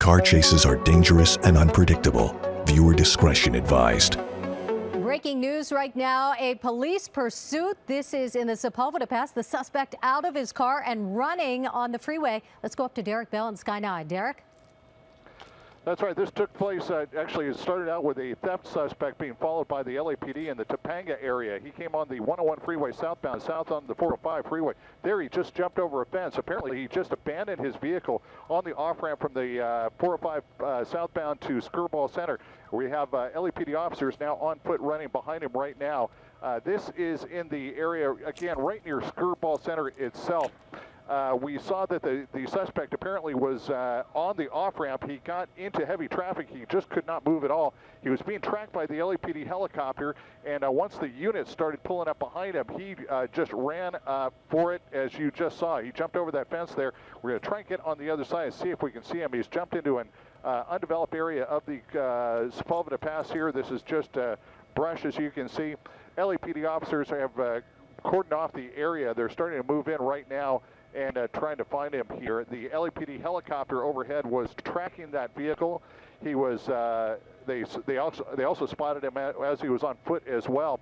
Car chases are dangerous and unpredictable. Viewer discretion advised. Breaking news right now, a police pursuit. This is in the Sepulveda Pass. The suspect out of his car and running on the freeway. Let's go up to Derek Bell in Sky 9. Derek? That's right. This took place, actually it started out with a theft suspect being followed by the LAPD in the Topanga area. He came on the 101 freeway southbound, south on the 405 freeway. There he just jumped over a fence. Apparently he just abandoned his vehicle on the off-ramp from the 405 southbound to Skirball Center. We have LAPD officers now on foot running behind him right now. This is in the area, again, right near Skirball Center itself. We saw that the suspect apparently was on the off-ramp. He got into heavy traffic. He just could not move at all. He was being tracked by the LAPD helicopter, and once the unit started pulling up behind him, he just ran for it, as you just saw. He jumped over that fence there. We're going to try and get on the other side and see if we can see him. He's jumped into an undeveloped area of the Sepulveda Pass here. This is just brush, as you can see. LAPD officers have cordoned off the area. They're starting to move in right now and trying to find him here. The LAPD helicopter overhead was tracking that vehicle. He was, they also spotted him as he was on foot as well.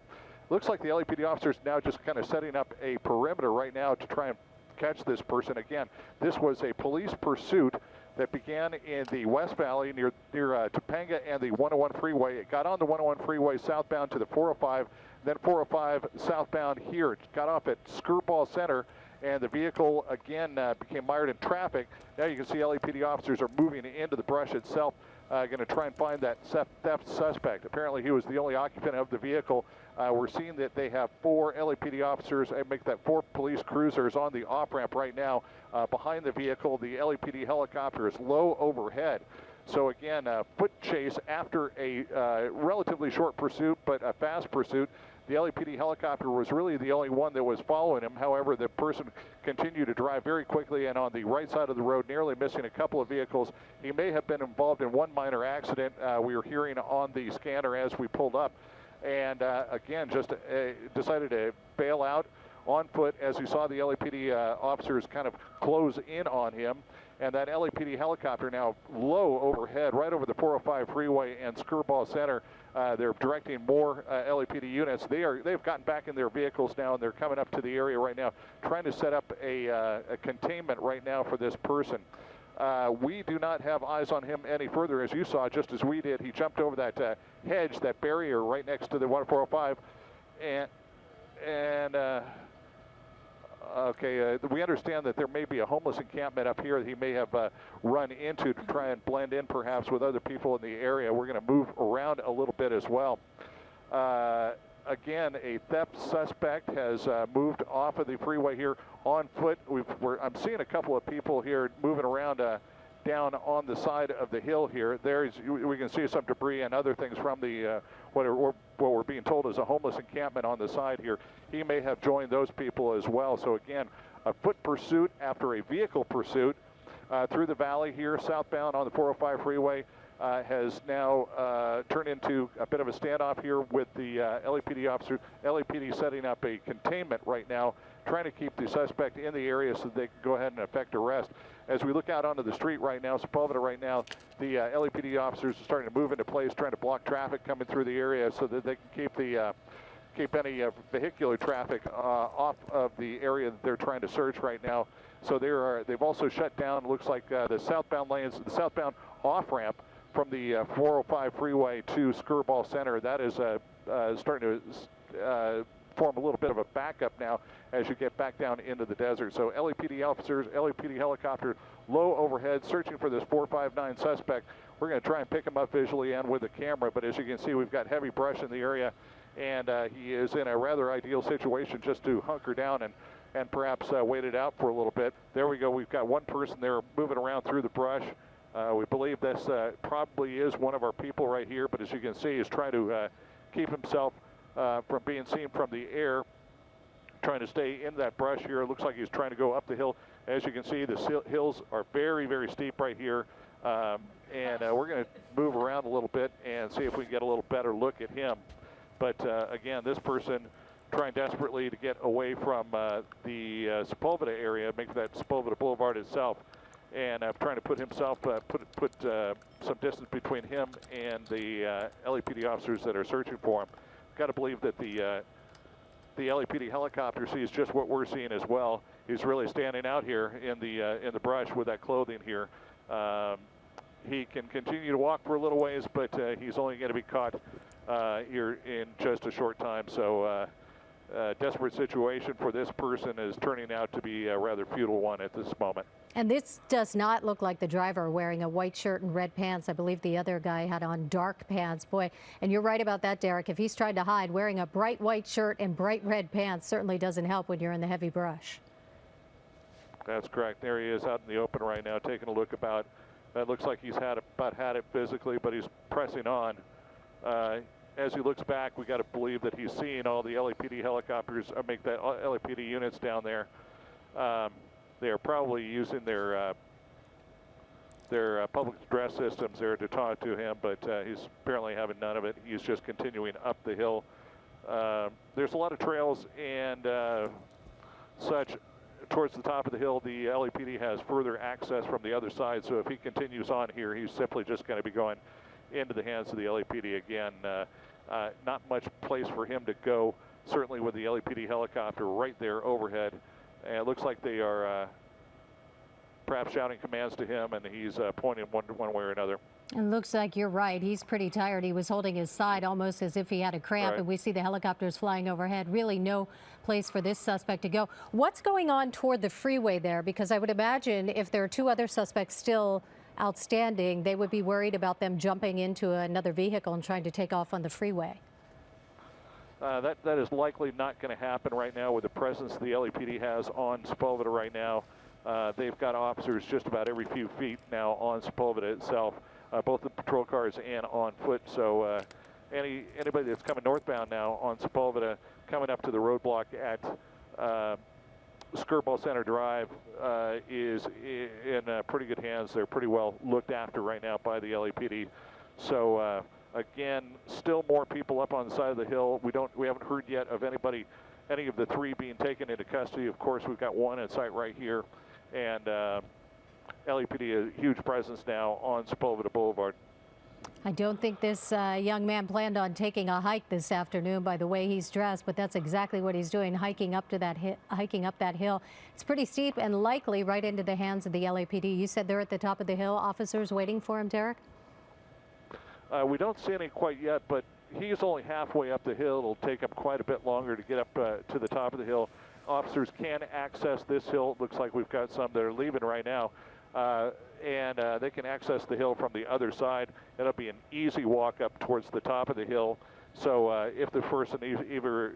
Looks like the LAPD officers now just kind of setting up a perimeter right now to try and catch this person. Again, this was a police pursuit that began in the West Valley near Topanga and the 101 freeway. It got on the 101 freeway southbound to the 405, then 405 southbound here. It got off at Skirball Center, and the vehicle again became mired in traffic. Now you can see LAPD officers are moving into the brush itself, going to try and find that theft suspect. Apparently he was the only occupant of the vehicle. We're seeing that they have 4 LAPD officers, make that 4 police cruisers on the off-ramp right now behind the vehicle. The LAPD helicopter is low overhead. So again, a foot chase after a relatively short pursuit, but a fast pursuit. The LAPD helicopter was really the only one that was following him. However, the person continued to drive very quickly and on the right side of the road, nearly missing a couple of vehicles. He may have been involved in one minor accident. We were hearing on the scanner as we pulled up. And again, just decided to bail out on foot as we saw the LAPD officers kind of close in on him. And that LAPD helicopter now low overhead, right over the 405 freeway and Skirball Center. They're directing more LAPD units. They've gotten back in their vehicles now, and they're coming up to the area right now, trying to set up a containment right now for this person. We do not have eyes on him any further, as you saw, just as we did. He jumped over that hedge, that barrier right next to the 405, okay, we understand that there may be a homeless encampment up here that he may have run into to try and blend in perhaps with other people in the area. We're going to move around a little bit as well. Again, a theft suspect has moved off of the freeway here on foot. I'm seeing a couple of people here moving around down on the side of the hill here. We can see some debris and other things from the what we're being told is a homeless encampment on the side here. He may have joined those people as well. So again, a foot pursuit after a vehicle pursuit through the valley here, southbound on the 405 freeway, has now turned into a bit of a standoff here with the LAPD officers. LAPD setting up a containment right now, trying to keep the suspect in the area so they can go ahead and effect arrest. As we look out onto the street right now, Sepulveda right now, the LAPD officers are starting to move into place, trying to block traffic coming through the area so that they can keep any vehicular traffic off of the area that they're trying to search right now. So they've also shut down, looks like the southbound lanes, the southbound off-ramp from the 405 freeway to Skirball Center. That is starting to form a little bit of a backup now as you get back down into the desert. So LAPD officers, LAPD helicopter, low overhead, searching for this 459 suspect. We're going to try and pick him up visually and with the camera, but as you can see, we've got heavy brush in the area, and he is in a rather ideal situation just to hunker down and perhaps wait it out for a little bit. There we go. We've got one person there moving around through the brush. We believe this probably is one of our people right here, but as you can see, he's trying to keep himself from being seen from the air, trying to stay in that brush here. It looks like he's trying to go up the hill. As you can see, the hills are very, very steep right here. And we're going to move around a little bit and see if we can get a little better look at him. But again, this person trying desperately to get away from the Sepulveda area, make that Sepulveda Boulevard itself. and trying to put himself, put some distance between him and the LAPD officers that are searching for him. Got to believe that the LAPD helicopter sees just what we're seeing as well. He's really standing out here in the brush with that clothing here. He can continue to walk for a little ways, but he's only going to be caught here in just a short time. So desperate situation for this person is turning out to be a rather futile one at this moment. And this does not look like the driver wearing a white shirt and red pants. I believe the other guy had on dark pants. Boy, and you're right about that, Derek. If he's trying to hide, wearing a bright white shirt and bright red pants certainly doesn't help when you're in the heavy brush. That's correct. There he is out in the open right now, taking a look about. It looks like he's had it physically, but he's pressing on. As he looks back, we got to believe that he's seeing all the LAPD helicopters, make that LAPD units down there. They are probably using their public address systems there to talk to him, but he's apparently having none of it. He's just continuing up the hill. There's a lot of trails and such towards the top of the hill. The LAPD has further access from the other side, so if he continues on here, he's simply just going to be going into the hands of the LAPD again. Not much place for him to go, certainly with the LAPD helicopter right there overhead. And it looks like they are perhaps shouting commands to him, and he's pointing one way or another. And looks like you're right. He's pretty tired. He was holding his side almost as if he had a cramp, right. And we see the helicopters flying overhead. Really no place for this suspect to go. What's going on toward the freeway there? Because I would imagine if there are two other suspects still outstanding, they would be worried about them jumping into another vehicle and trying to take off on the freeway. That is likely not going to happen right now with the presence the LAPD has on Sepulveda right now. They've got officers just about every few feet now on Sepulveda itself, both the patrol cars and on foot. So anybody that's coming northbound now on Sepulveda, coming up to the roadblock at Skirball Center Drive, is in pretty good hands. They're pretty well looked after right now by the LAPD. So again, still more people up on the side of the hill. We haven't heard yet of any of the three being taken into custody. Of course, we've got one at site right here, and LAPD a huge presence now on Sepulveda Boulevard. I don't think this young man planned on taking a hike this afternoon by the way he's dressed, but that's exactly what he's doing, hiking up that hill. It's pretty steep and likely right into the hands of the LAPD. You said they're at the top of the hill, officers waiting for him, Derek? We don't see any quite yet, but he's only halfway up the hill. It'll take him quite a bit longer to get up to the top of the hill. Officers can access this hill. It looks like we've got some that are leaving right now. And they can access the hill from the other side. It'll be an easy walk up towards the top of the hill. So if the person either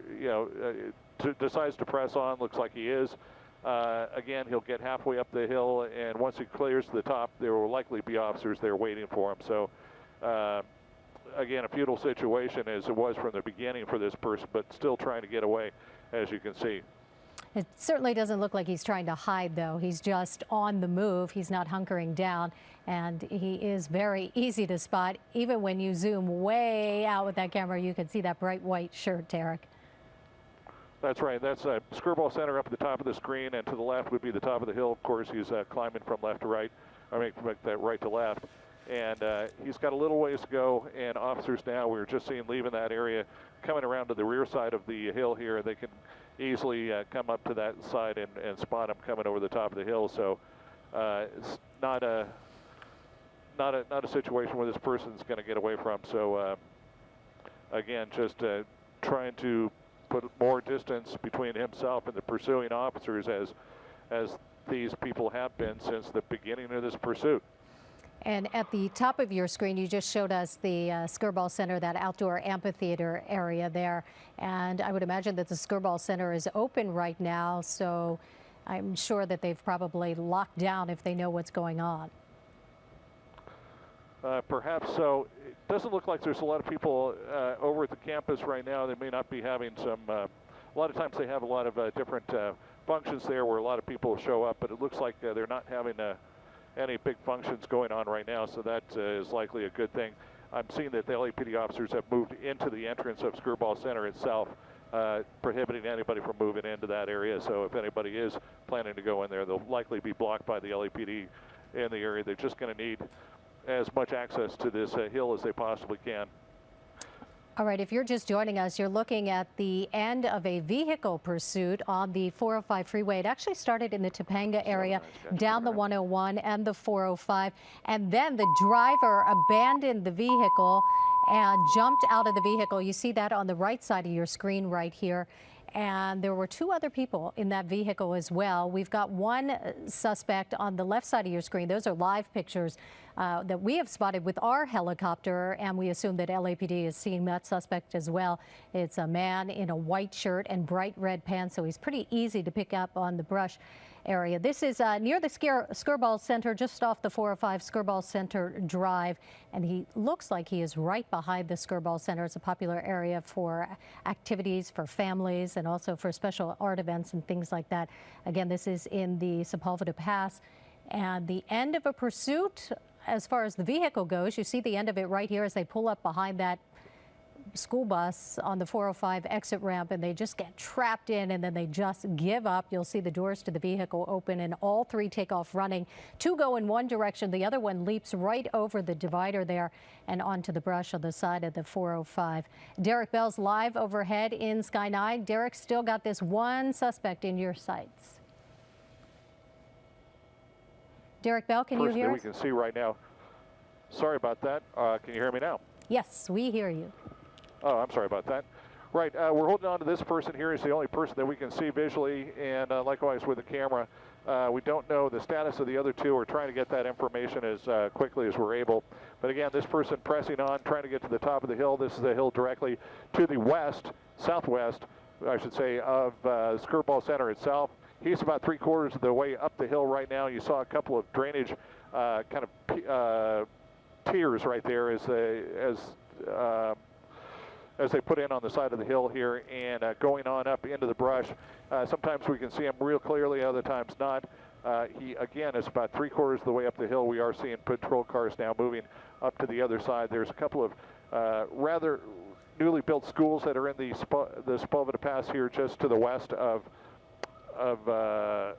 decides to press on, looks like he is, again, he'll get halfway up the hill, and once he clears the top, there will likely be officers there waiting for him. So again, a futile situation as it was from the beginning for this person, but still trying to get away, as you can see. It certainly doesn't look like he's trying to hide, though. He's just on the move. He's not hunkering down, and he is very easy to spot. Even when you zoom way out with that camera, you can see that bright white shirt, Derek. That's right. That's Skirball Center up at the top of the screen, and to the left would be the top of the hill. Of course, he's climbing from left to right, or make that right to left. And he's got a little ways to go, and officers now, we were just seeing leaving that area, coming around to the rear side of the hill here. They can easily come up to that side and spot him coming over the top of the hill. So it's not a situation where this person's going to get away from. So again, just trying to put more distance between himself and the pursuing officers, as these people have been since the beginning of this pursuit. And at the top of your screen, you just showed us the Skirball Center, that outdoor amphitheater area there. And I would imagine that the Skirball Center is open right now, so I'm sure that they've probably locked down if they know what's going on. Perhaps so. It doesn't look like there's a lot of people over at the campus right now. They may not be having some, a lot of times they have a lot of different functions there where a lot of people show up, but it looks like they're not having any big functions going on right now, so that is likely a good thing. I'm seeing that the LAPD officers have moved into the entrance of Skirball Center itself, prohibiting anybody from moving into that area. So if anybody is planning to go in there, they'll likely be blocked by the LAPD in the area. They're just going to need as much access to this hill as they possibly can. All right, if you're just joining us, you're looking at the end of a vehicle pursuit on the 405 freeway. It actually started in the Topanga area, down the 101 and the 405, and then the driver abandoned the vehicle and jumped out of the vehicle. You see that on the right side of your screen right here. And there were 2 other people in that vehicle as well. We've got one suspect on the left side of your screen. Those are live pictures that we have spotted with our helicopter, and we assume that LAPD is seeing that suspect as well. It's a man in a white shirt and bright red pants, so he's pretty easy to pick up on the brush area. This is near the Skirball Center, just off the 405 Skirball Center Drive, and he looks like he is right behind the Skirball Center. It's a popular area for activities for families and also for special art events and things like that. Again, this is in the Sepulveda Pass, and the end of a pursuit as far as the vehicle goes. You see the end of it right here as they pull up behind that school bus on the 405 exit ramp, and they just get trapped in, and then they just give up. You'll see the doors to the vehicle open, and all 3 take off running. 2 go in one direction. The other one leaps right over the divider there and onto the brush on the side of the 405. Derek Bell's live overhead in Sky 9. Derek, still got this one suspect in your sights. Derek Bell, can you hear us? We can see right now. Sorry about that. Can you hear me now? Yes, we hear you. Oh, I'm sorry about that. Right, we're holding on to this person here. He's the only person that we can see visually, and likewise with the camera. We don't know the status of the other 2. We're trying to get that information as quickly as we're able. But again, this person pressing on, trying to get to the top of the hill. This is the hill directly to the west, southwest, I should say, of Skirball Center itself. He's about 3/4 of the way up the hill right now. You saw a couple of drainage kind of tiers right there as they put in on the side of the hill here, and going on up into the brush. Sometimes we can see him real clearly, other times not. He, again, is about 3/4 of the way up the hill. We are seeing patrol cars now moving up to the other side. There's a couple of rather newly built schools that are in the Sepulveda Pass here just to the west of the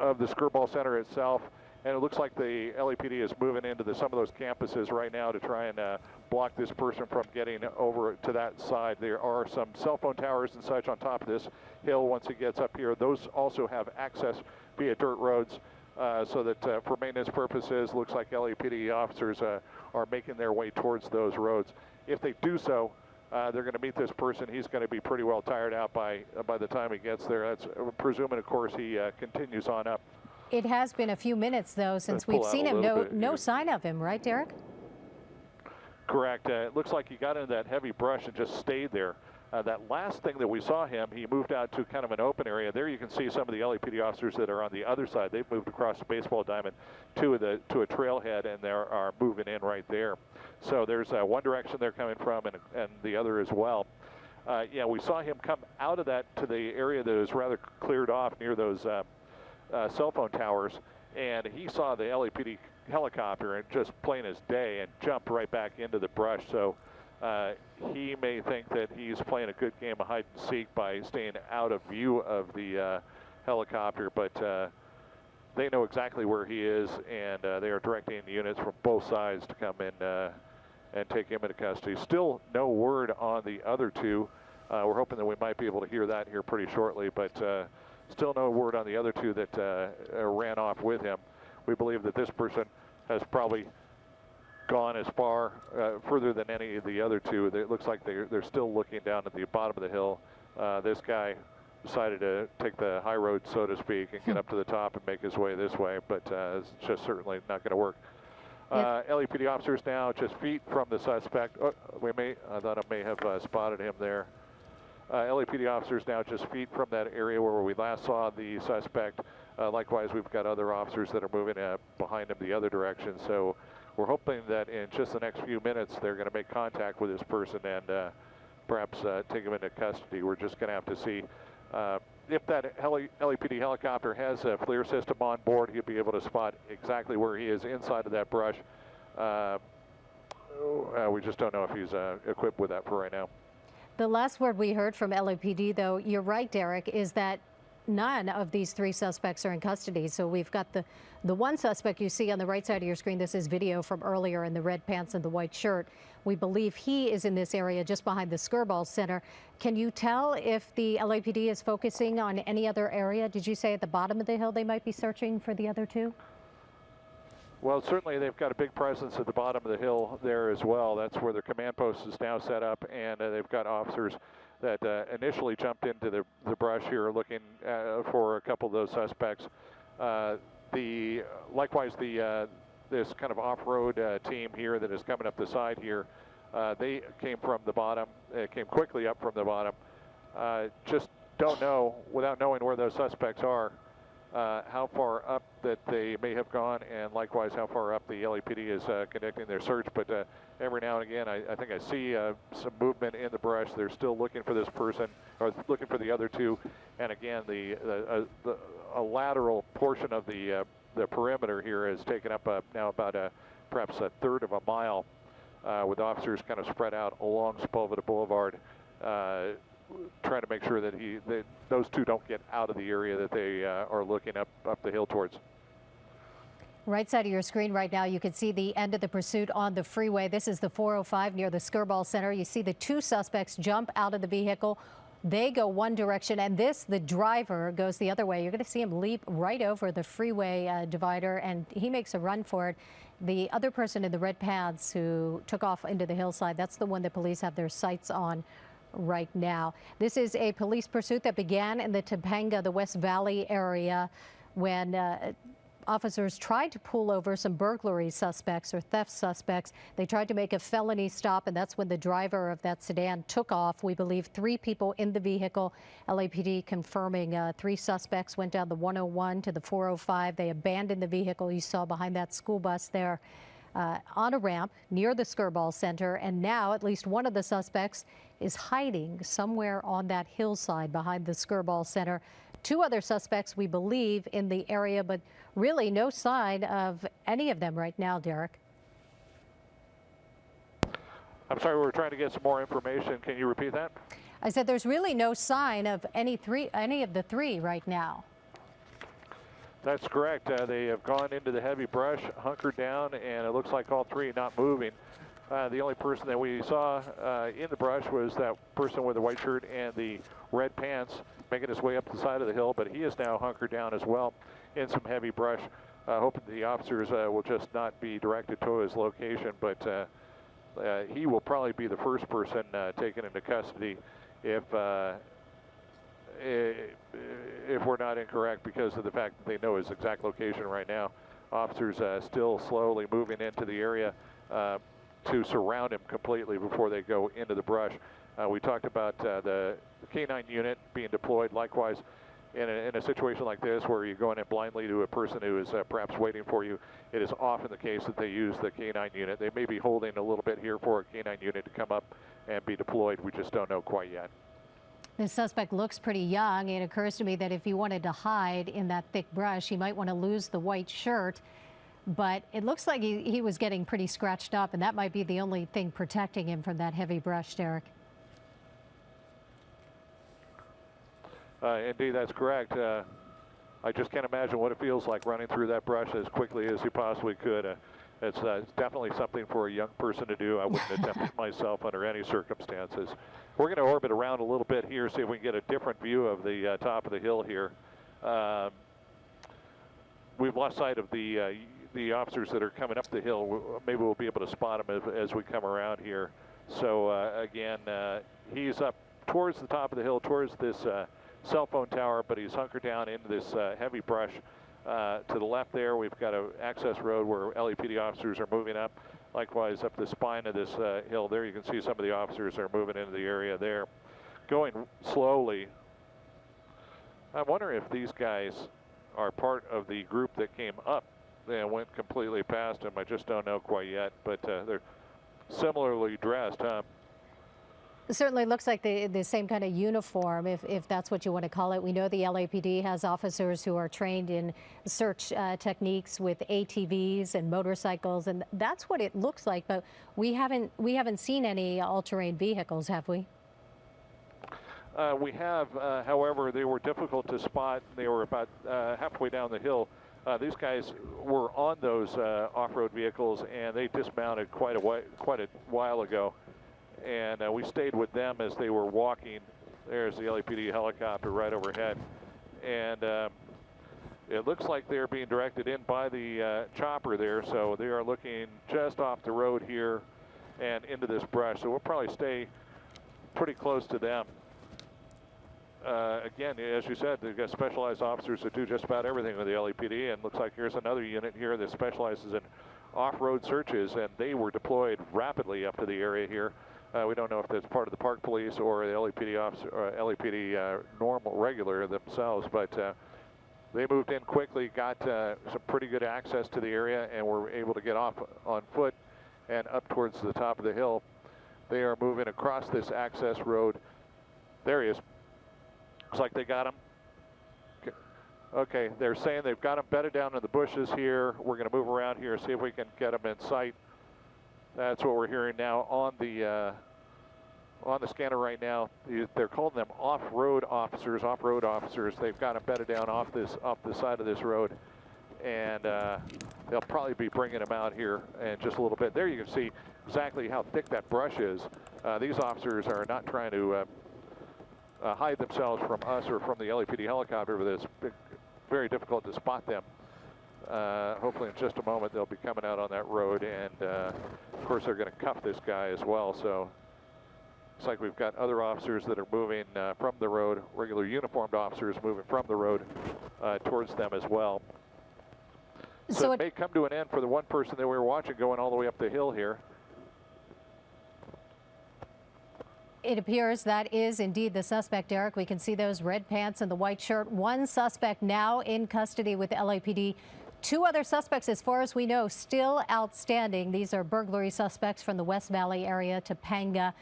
Skirball Center itself. And it looks like the LAPD is moving into some of those campuses right now to try and block this person from getting over to that side. There are some cell phone towers and such on top of this hill once it gets up here. Those also have access via dirt roads, so that for maintenance purposes, looks like LAPD officers are making their way towards those roads. If they do so, they're going to meet this person. He's going to be pretty well tired out by the time he gets there. That's presuming, of course, he continues on up. It has been a few minutes, though, since we've seen him. No sign of him, right, Derek? Correct. It looks like he got into that heavy brush and just stayed there. That last thing that we saw him, he moved out to kind of an open area. There you can see some of the LAPD officers that are on the other side. They've moved across the baseball diamond to a trailhead, and they are moving in right there. So there's one direction they're coming from, and the other as well. Yeah, we saw him come out of that to the area that is rather cleared off near those cell phone towers, and he saw the LAPD helicopter and just plain as day and jumped right back into the brush. So he may think that he's playing a good game of hide and seek by staying out of view of the helicopter, but they know exactly where he is, and they are directing units from both sides to come in and take him into custody. Still no word on the other 2. We're hoping that we might be able to hear that here pretty shortly, but still no word on the other 2 that ran off with him. We believe that this person has probably gone as far further than any of the other 2. It looks like they're still looking down at the bottom of the hill. This guy decided to take the high road, so to speak, and get up to the top and make his way this way, but it's just certainly not going to work. LAPD officers now just feet from the suspect. Oh, I thought I may have spotted him there. LAPD officers now just feet from that area where we last saw the suspect. Likewise, we've got other officers that are moving behind him the other direction. So we're hoping that in just the next few minutes, they're going to make contact with this person and perhaps take him into custody. We're just going to have to see if that LAPD helicopter has a FLIR system on board. He'll be able to spot exactly where he is inside of that brush. We just don't know if he's equipped with that for right now. The last word we heard from LAPD, though, you're right, Derek, is that none of these three suspects are in custody. So we've got the one suspect you see on the right side of your screen. This is video from earlier in the red pants and the white shirt. We believe he is in this area just behind the Skirball Center. Can you tell if the LAPD is focusing on any other area? Did you say at the bottom of the hill they might be searching for the other two? Well, certainly they've got a big presence at the bottom of the hill there as well. That's where their command post is now set up, and they've got officers that initially jumped into the brush here looking for a couple of those suspects. Likewise, this kind of off-road team here that is coming up the side here, they came from the bottom, came quickly up from the bottom. Just don't know, without knowing where those suspects are, how far up that they may have gone, and likewise how far up the LAPD is conducting their search. But every now and again, I think I see some movement in the brush. They're still looking for this person, or looking for the other two. And again, a lateral portion of the perimeter here is taken up now about perhaps a third of a mile, with officers kind of spread out along Sepulveda Boulevard, trying to make sure that those two don't get out of the area that they are looking up the hill towards. Right side of your screen right now, you can see the end of the pursuit on the freeway. This is the 405 near the Skirball Center. You see the two suspects jump out of the vehicle. They go one direction, and the driver goes the other way. You're going to see him leap right over the freeway divider, and he makes a run for it. The other person in the red pants who took off into the hillside, that's the one that police have their sights on right now. This is a police pursuit that began in the Topanga, the West Valley area, when officers tried to pull over some burglary suspects or theft suspects. They tried to make a felony stop, and that's when the driver of that sedan took off. We believe 3 people in the vehicle. LAPD confirming 3 suspects went down the 101 to the 405. They abandoned the vehicle you saw behind that school bus there on a ramp near the Skirball Center, and now at least one of the suspects is hiding somewhere on that hillside behind the Skirball Center. 2 other suspects, we believe, in the area, but really no sign of any of them right now, Derek. I'm sorry, we're trying to get some more information. Can you repeat that? I said there's really no sign of any of the 3 right now. That's correct. They have gone into the heavy brush, hunkered down, and it looks like all 3 not moving. The only person that we saw in the brush was that person with the white shirt and the red pants making his way up the side of the hill, but he is now hunkered down as well in some heavy brush. Hoping the officers will just not be directed to his location, but he will probably be the first person taken into custody if we're not incorrect, because of the fact that they know his exact location right now. Officers still slowly moving into the area to surround him completely before they go into the brush. We talked about the K-9 unit being deployed. Likewise, in a situation like this where you're going in blindly to a person who is perhaps waiting for you, it is often the case that they use the K-9 unit. They may be holding a little bit here for a K-9 unit to come up and be deployed. We just don't know quite yet. The suspect looks pretty young. It occurs to me that if he wanted to hide in that thick brush, he might want to lose the white shirt. But it looks like he was getting pretty scratched up, and that might be the only thing protecting him from that heavy brush, Derek. Indeed, that's correct. I just can't imagine what it feels like running through that brush as quickly as you possibly could. It's definitely something for a young person to do. I wouldn't attempt it myself under any circumstances. We're going to orbit around a little bit here, see if we can get a different view of the top of the hill here. We've lost sight of the officers that are coming up the hill. Maybe we'll be able to spot them as we come around here. So again, he's up towards the top of the hill, towards this cell phone tower, but he's hunkered down into this heavy brush. To the left there, we've got an access road where LAPD officers are moving up. Likewise, up the spine of this hill there, you can see some of the officers are moving into the area there. Going slowly. I wonder if these guys are part of the group that came up and went completely past him. I just don't know quite yet, but they're similarly dressed, huh? It certainly looks like the same kind of uniform, if that's what you want to call it. We know the LAPD has officers who are trained in search techniques with ATVs and motorcycles, and that's what it looks like. But we haven't seen any all-terrain vehicles, have we? We have, however, they were difficult to spot. They were about halfway down the hill. These guys were on those off-road vehicles, and they dismounted quite a while ago. And we stayed with them as they were walking. There's the LAPD helicopter right overhead. And it looks like they're being directed in by the chopper there, so they are looking just off the road here and into this brush. So we'll probably stay pretty close to them. Again, as you said, they've got specialized officers that do just about everything with the LAPD, and looks like here's another unit here that specializes in off-road searches, and they were deployed rapidly up to the area here. We don't know if that's part of the Park Police or the LAPD officer, or LAPD normal regular themselves, but they moved in quickly, got some pretty good access to the area, and were able to get off on foot and up towards the top of the hill. They are moving across this access road. There he is. Looks like they got him. Okay, they're saying they've got him bedded down in the bushes here. We're going to move around here, see if we can get him in sight. That's what we're hearing now on the scanner right now. They're calling them off-road officers. Off-road officers. They've got him bedded down off the side of this road, and they'll probably be bringing him out here in just a little bit. There you can see exactly how thick that brush is. These officers are not trying to hide themselves from us or from the LAPD helicopter, but it's very difficult to spot them. Hopefully in just a moment they'll be coming out on that road, and of course they're going to cuff this guy as well. So it's like we've got other officers that are moving from the road, regular uniformed officers moving from the road towards them as well. So it may come to an end for the one person that we were watching going all the way up the hill here. It appears that is indeed the suspect, Derek. We can see those red pants and the white shirt. One suspect now in custody with LAPD. Two other suspects, as far as we know, still outstanding. These are burglary suspects from the West Valley area, Topanga.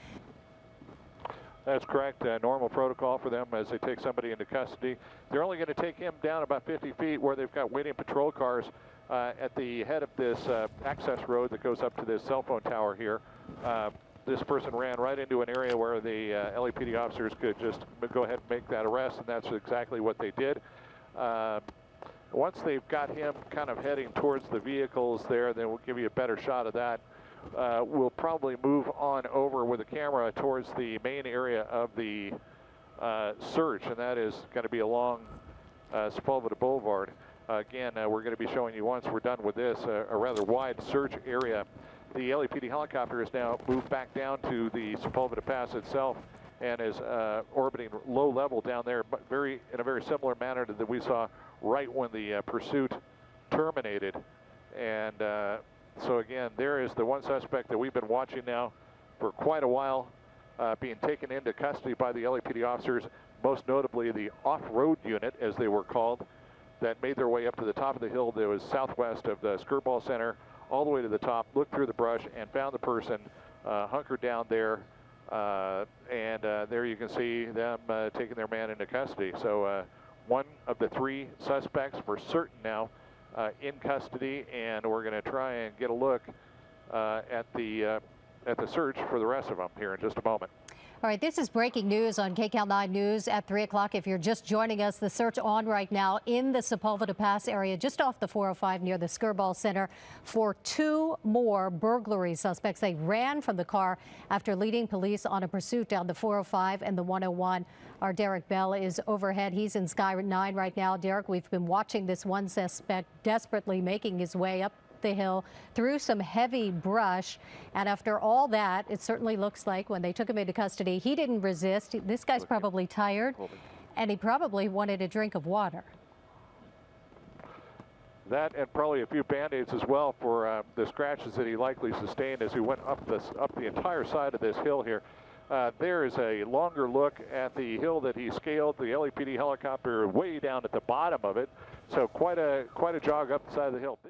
That's correct. Normal protocol for them as they take somebody into custody. They're only going to take him down about 50 feet where they've got waiting patrol cars at the head of this access road that goes up to this cell phone tower here. This person ran right into an area where the LAPD officers could just go ahead and make that arrest, and that's exactly what they did. Once they've got him kind of heading towards the vehicles there, then we'll give you a better shot of that. We'll probably move on over with the camera towards the main area of the search, and that is going to be along Sepulveda Boulevard. Again, we're going to be showing you, once we're done with this, a rather wide search area. The LAPD helicopter has now moved back down to the Sepulveda Pass itself and is orbiting low level down there, but in a very similar manner to that we saw right when the pursuit terminated. And so again, there is the one suspect that we've been watching now for quite a while, being taken into custody by the LAPD officers, most notably the off-road unit, as they were called, that made their way up to the top of the hill that was southwest of the Skirball Center, all the way to the top, looked through the brush, and found the person hunkered down there. And there you can see them taking their man into custody. So one of the three suspects for certain now in custody, and we're going to try and get a look at the search for the rest of them here in just a moment. All right, this is breaking news on KCAL 9 News at 3 o'clock. If you're just joining us, the search on right now in the Sepulveda Pass area, just off the 405 near the Skirball Center, for two more burglary suspects. They ran from the car after leading police on a pursuit down the 405 and the 101. Our Derek Bell is overhead. He's in Sky 9 right now. Derek, we've been watching this one suspect desperately making his way up the hill through some heavy brush, and after all that, it certainly looks like when they took him into custody, he didn't resist. This guy's probably tired, and he probably wanted a drink of water. That, and probably a few band-aids as well for the scratches that he likely sustained as he went up the entire side of this hill here. There is a longer look at the hill that he scaled. The LAPD helicopter way down at the bottom of it, so quite a jog up the side of the hill.